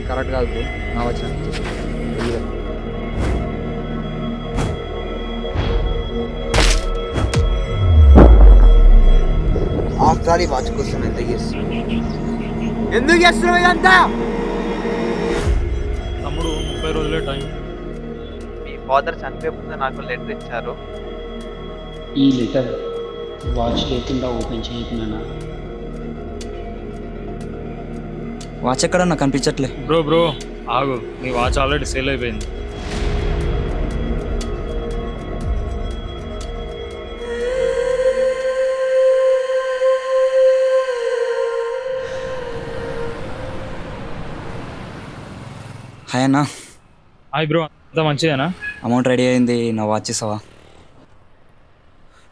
Correct కాదు bro, నా వచ్చిన ఆఫ్టర్ వాచ్ కోసం ఎంత చేస్తున్నావు? ఎందుకు చేస్తున్నావు ఇదంతా? తమ్ముడు 30 రోజులే టైం. మీ ఫాదర్ చనిపోయే ముందు నాకు లెటర్ ఇచ్చారు. ఈ లెటర్ వాచ్ లేకుండా ఓపెన్ చేయకున్నానా? వాచ్ ఎక్కడ నాకు కనిపించట్లే. బ్రో ఆగు, నీ వాచ్ ఆల్రెడీ సేల్ అయిపోయింది. హాయ్ అన్న. హాయ్ బ్రో, అంతా మంచిదేనా? అమౌంట్ రెడీ అయింది, నా వాచ్ ఇస్తావా?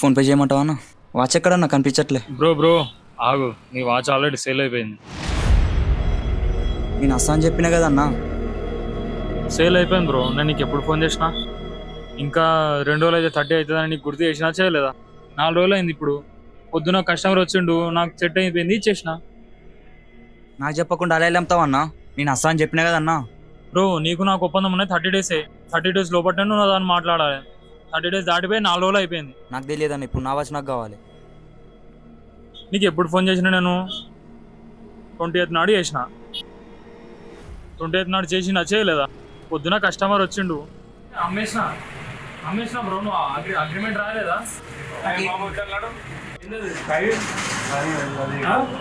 ఫోన్పే చేయమంటావా అన్న? వాచ్ ఎక్కడ నాకు కనిపించట్లే. బ్రో ఆగు, నీ వాచ్ ఆల్రెడీ సేల్ అయిపోయింది. నేను వస్తా అని చెప్పినా కదా అన్న. సేల్ అయిపోయింది బ్రో. నేను నీకు ఎప్పుడు ఫోన్ చేసినా? ఇంకా 2 రోజులు అయితే 30 అవుతుందని నీకు గుర్తు చేసినా చేయలేదా? 4 రోజులు అయింది. ఇప్పుడు పొద్దున కస్టమర్ వచ్చిండు, నాకు సెట్ అయిపోయింది, ఇచ్చేసిన. నాకు చెప్పకుండా అలా వెళ్తావా అన్న? నేను వస్తా అని చెప్పినా కదా అన్న. బ్రో నీకు నాకు ఒప్పందం ఉన్నాయి 30 డేసే. 30 డేస్ లోపల నువ్వు దాన్ని మాట్లాడాలి. 30 డేస్ దాటిపోయి 4 రోజులు అయిపోయింది. నాకు తెలియదన్న, ఇప్పుడు నా వాచ్ నాకు కావాలి. నీకు ఎప్పుడు ఫోన్ చేసిన? నేను 28 నాడు చేసిన. 28 నాడు చేసినా చేయలేదా? పొద్దున కస్టమర్ వచ్చిండు, అమ్మేసిన బ్రో. నువ్వు అగ్రిమెంట్ రాలేదా?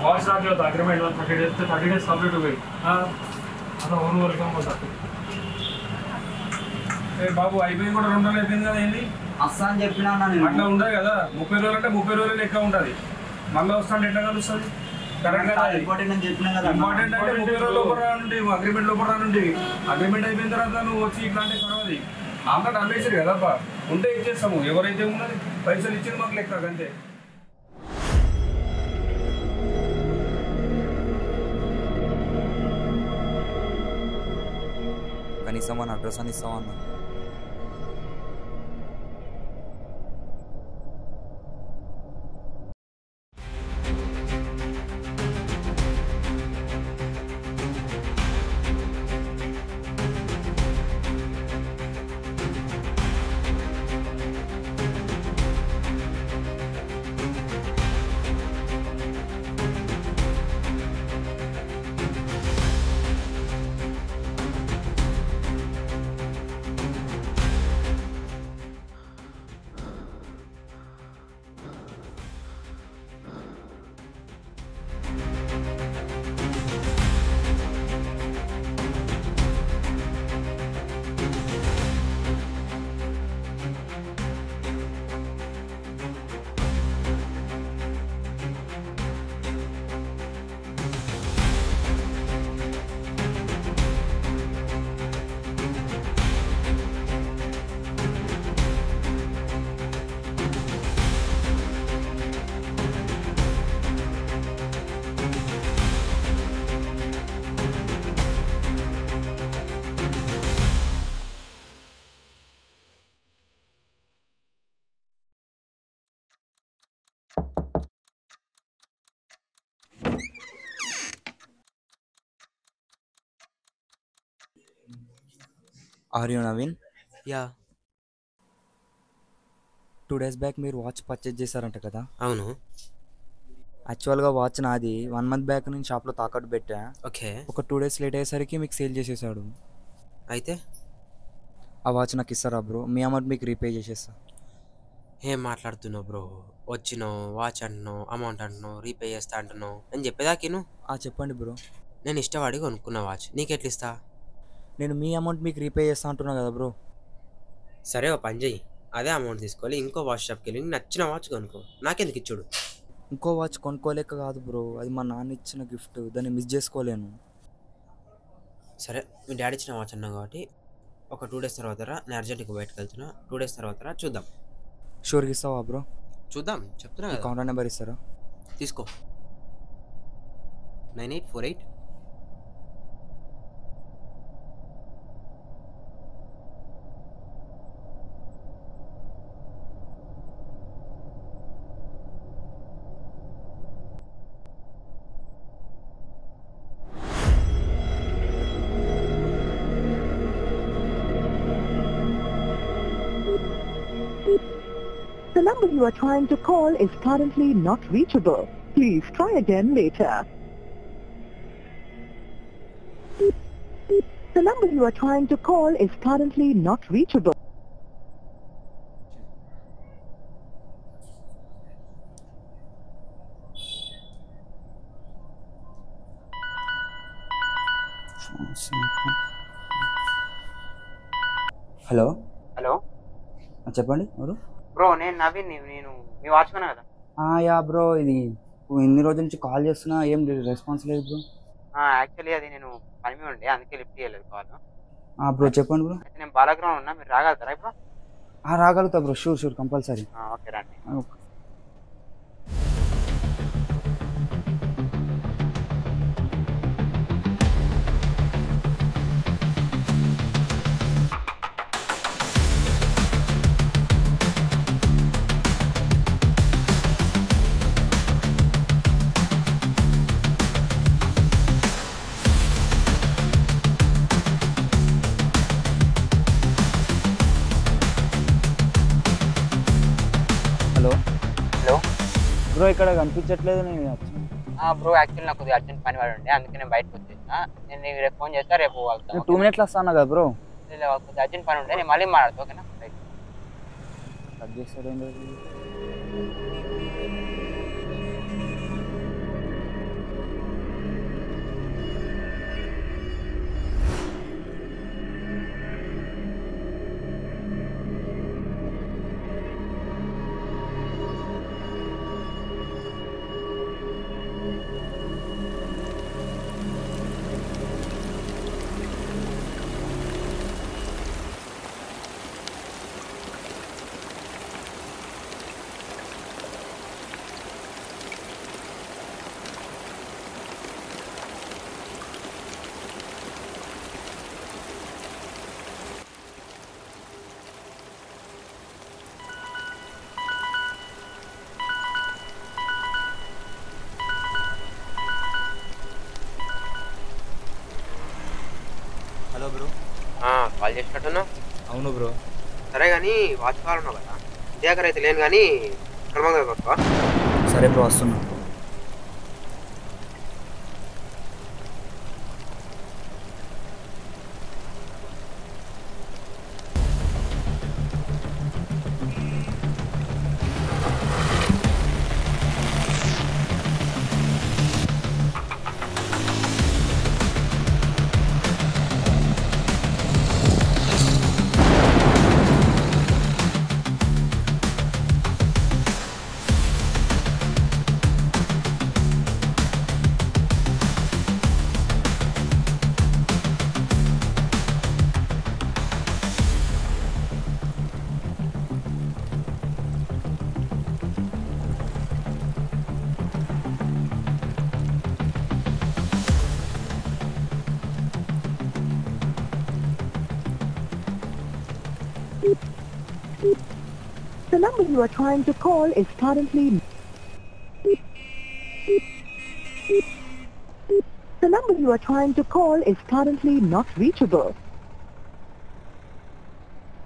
వాచ్ రాలేదు, అగ్రిమెంట్ 30 డేస్ కంప్లీట్ పోయి అలా ఓన్ వర్క్ బాబు అయిపోయింది కూడా 2 రోజులు అయిపోయింది కదా. ఏంటి వస్తా అని చెప్పినా అట్లా ఉండదు కదా. 30 రోజులు అంటే 30 రోజులు లెక్క ఉంటుంది. మళ్ళీ వస్తాను ఎట్లా కలుస్తుంది? కరెక్ట్ కదా. ఇంపార్టెంట్ అంటే 30 రోజుల లోపల రానుండి, అగ్రిమెంట్ లోపల రానుండి. అగ్రిమెంట్ అయిపోయిన తర్వాత నువ్వు వచ్చి ఇట్లాంటి తర్వాత అంతటా అమ్మేసారు కదబ్బా. ఉంటే ఇచ్చేస్తాము. ఎవరైతే ఉన్నది పైసలు ఇచ్చింది మాకు లెక్క అంతే. కనీసం మన అడ్రస్ అని ఇస్తామన్నా. Are you Naveen? Yeah. 2 days back మీరు వాచ్ పర్చేజ్ చేశారంట కదా? అవును. యాక్చువల్గా వాచ్ నాది 1 month బ్యాక్ నేను షాప్లో తాకట్టు పెట్టా. ఓకే. ఒక 2 days లేట్ అయ్యేసరికి మీకు సేల్ చేసేసాడు. అయితే ఆ వాచ్ నాకు ఇస్తారా బ్రో? మీ అమౌంట్ మీకు రీపే చేసేస్తా. ఏం మాట్లాడుతున్నావు బ్రో? వచ్చినావు, వాచ్ అంటున్నావు, అమౌంట్ అంటున్నావు, రీపే చేస్తా అంటున్నావు. నేను చెప్పేదాకిను. చెప్పండి బ్రో. నేను ఇష్టపడి కొనుక్కున్న వాచ్ నీకెట్లా ఇస్తా? నేను మీ అమౌంట్ మీకు రీపే చేస్తా అంటున్నా కదా బ్రో. సరే ఓ పని చెయ్యి, అదే అమౌంట్ తీసుకొని ఇంకో వాచ్ షాప్కి వెళ్ళి నచ్చిన వాచ్ కొనుక్కో. నాకెందుకు ఇచ్చుడు? ఇంకో వాచ్ కొనుక్కోలేక కాదు బ్రో, అది మా నాన్న ఇచ్చిన గిఫ్ట్, దాన్ని మిస్ చేసుకోలేను. సరే మీ డాడీ ఇచ్చిన వాచ్ అన్నావు కాబట్టి ఒక 2 days తర్వాత రా. నేను అర్జెంట్గా బయటకు వెళ్తున్నా. 2 days తర్వాత రా, చూద్దాం. షూర్గా ఇస్తావా బ్రో? చూద్దాం, చెప్తున్నా. కాంటాక్ట్ నెంబర్ ఇస్తారా? తీసుకో. 9848. The number you are trying to call is currently not reachable. Please try again later. The number you are trying to call is currently not reachable. Hello hello చెప్పండి ఎవరు? Bro, నేను నవీన్. నేను మీ watchman కదా? Yeah bro, ఇది ఇన్ని రోజుల నుంచి call చేస్తున్నా, ఏం రెస్పాన్స్ లేదు బ్రో. యాక్చువల్లీ అది నేను పని మీద ఉండే, అందుకే లిఫ్ట్ చేయలేదు కాల్. బ్రో చెప్పండి బ్రో. అయితే నేను బాలగ్రౌండ్ ఉన్నా, మీరు రాగలుగుతారా ఇప్పుడు? రాగలుగుతా బ్రో, షూర్ కంపల్సరీ. ఓకే, రండి. హలో హలో బ్రో, ఇక్కడ కనిపించట్లేదు. నేను బ్రో, యాక్చువల్లీ నాకు కొద్దిగా అర్జెంట్ పని పడి ఉండే, అందుకే నేను బయటకు వచ్చేసిన. నేను నీకు రేపు ఫోన్ చేస్తా, రేపు వెళ్తాను. 2 minutes వస్తాను కదా బ్రో. కొద్దిగా అర్జెంట్ పని ఉండే, నేను మళ్ళీ మాట్లాడతా. ఓకేనా? రైట్. కట్ చేస్తాడు. Hello bro. కాల్ చేసినట్టున్నా? అవును బ్రో. సరే కానీ వాచ్ కావాలన్నావు కదా, ఇంటి దగ్గర అయితే లేను కానీ కర్మ దగ్గర వస్తా. సరే బ్రో, వస్తున్నా. The number you are trying to call is currently... The number you are trying to call is currently not reachable.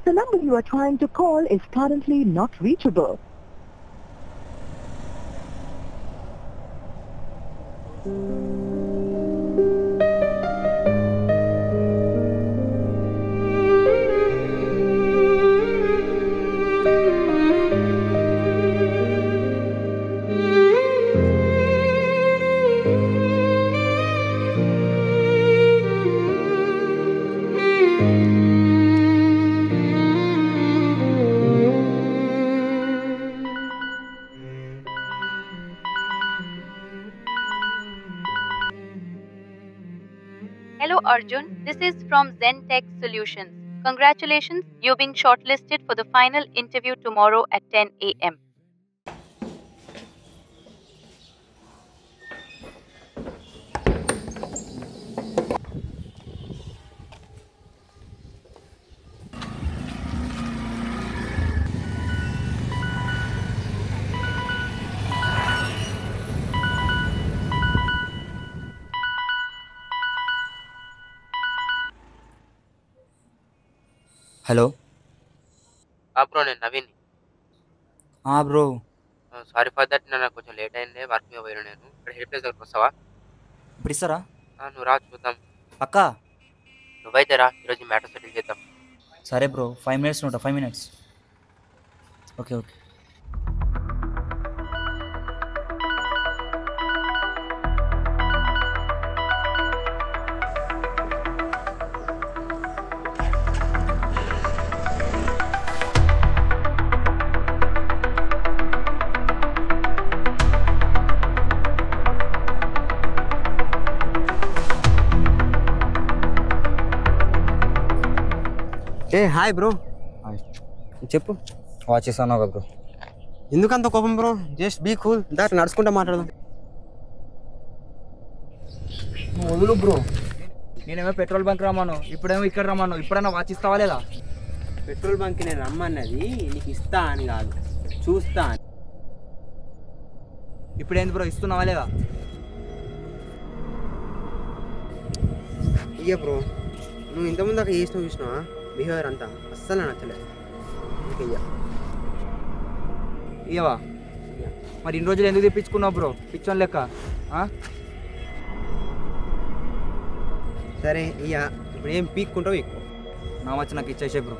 The number you are trying to call is currently not reachable. Hello Arjun, this is from Zentech Solutions. Congratulations, you've been shortlisted for the final interview tomorrow at 10 a.m. Hello bro, నేను Naveen. Bro. Sorry for that, నాకు కొంచెం late అయింది, work మీద పోయినా నేను. ఇక్కడ help place దగ్గరకు వస్తావా? ఇప్పుడు ఇస్తారా? నువ్వు రా చూద్దాం. పక్కా? నువ్వైతే రా, ఈరోజు మ్యాటర్ సెటిల్ చేద్దాం. సరే బ్రో, 5 minutes ఉంటా. 5 minutes. ఓకే. Hi bro. చెప్పు. వాచ్ ఇస్తాను బ్రో. ఎందుకంత కోపం బ్రో? Just be cool. దాకా నడుచుకుంటా మాట్లాడదాం. వదులు బ్రో. నేనేమో పెట్రోల్ బంక్ రమ్మను, ఇప్పుడేమో ఇక్కడ రమ్మను. ఇప్పుడైనా వాచ్ ఇస్తావా లేదా? పెట్రోల్ బంక్ నేను రమ్మన్నది నీకు ఇస్తా అని కాదు, చూస్తా అని. ఇప్పుడేంది బ్రో, ఇస్తున్నావా లేదా? ఇయ్య బ్రో, నువ్వు ఇంతకుముందు దాకా చూసినావా బిహేవియర్ అంతా అస్సలు నచ్చలేదు. ఇయ్యవా? మరి ఇన్ని రోజులు ఎందుకు తెప్పించుకున్నావు బ్రో, పిచ్చోన్ లెక్క? సరే ఇయ్య, ఇప్పుడు ఏం పీక్కుంటావు ఎక్కువ. నా వచ్చి నాకు ఇచ్చేసే బ్రో.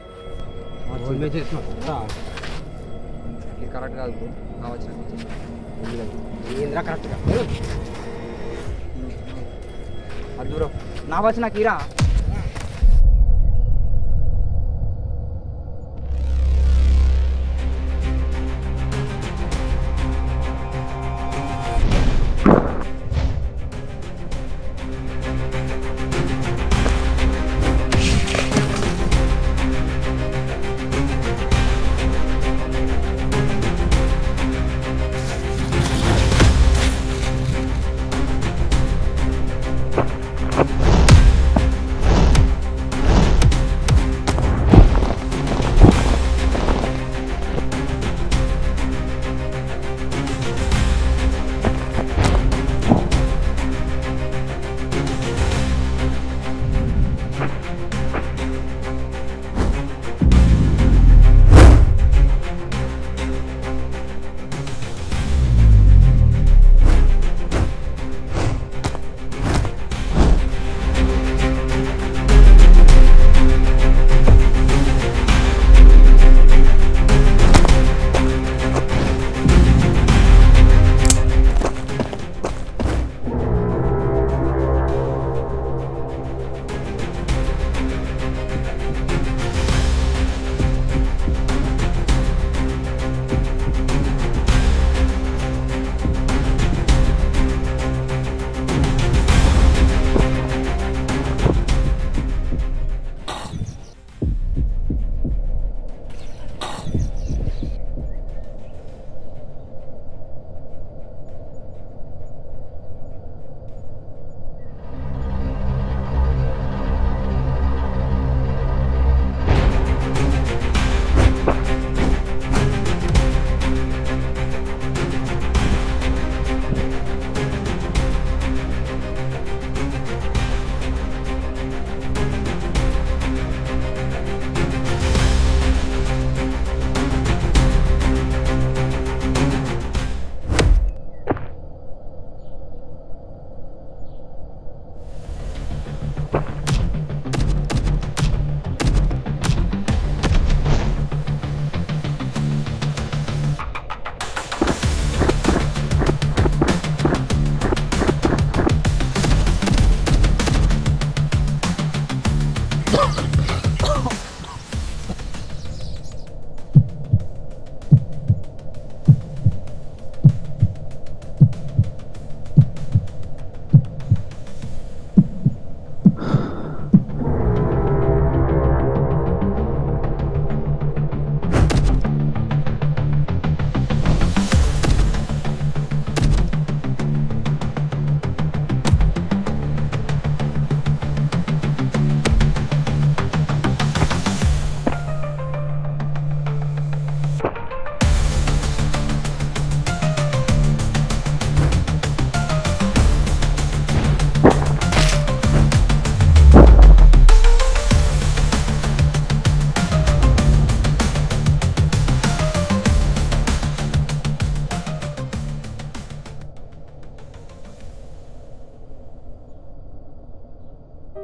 ఇది కరెక్ట్ కాదు బ్రో, నా వచ్చి నాకు ఇచ్చేసే. ఏంద్రా కరెక్ట్గా అది బ్రో, నా వచ్చి నాకు ఇరా.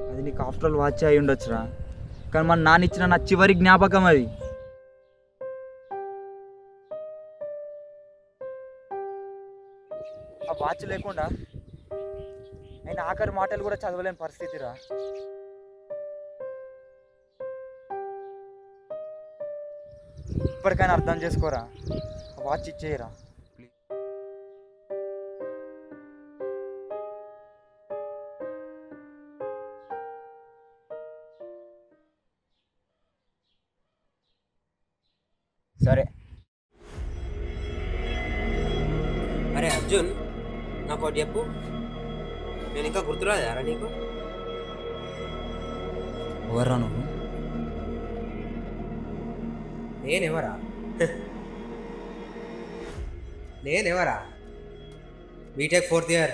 అది నీకు ఆఫ్టర్ ఆల్ వాచ్ అయి ఉండొచ్చురా, కానీ మన నాన్న ఇచ్చిన నా చివరి జ్ఞాపకం అది. ఆ వాచ్ లేకుండా నేను ఆఖరి మాటలు కూడా చదవలేని పరిస్థితిరా. ఇప్పటికైనా అర్థం చేసుకోరా, ఆ వాచ్ ఇచ్చేయరా. సరే. అరే అర్జున్, నాకు ఒకటి చెప్పు, నేను ఇంకా గుర్తురాలేదారా నీకు? ఎవర్రా నువ్వు? నేనెవరా? BTech 4th year,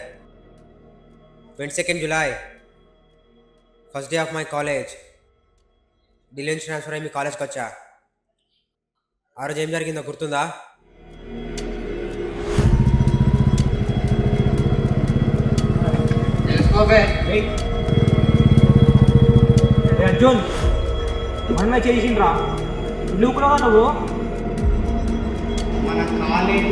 22nd July, first day of my college. Delhi నుంచి ట్రాన్స్ఫర్ అయ్యి మీ కాలేజ్కి వచ్చా. ఆ రోజు ఏం జరిగిందో గుర్తుందా? అర్జున్ మన చేసిండ్రా, నువ్వు కూడా నువ్వు మన కాలేజ్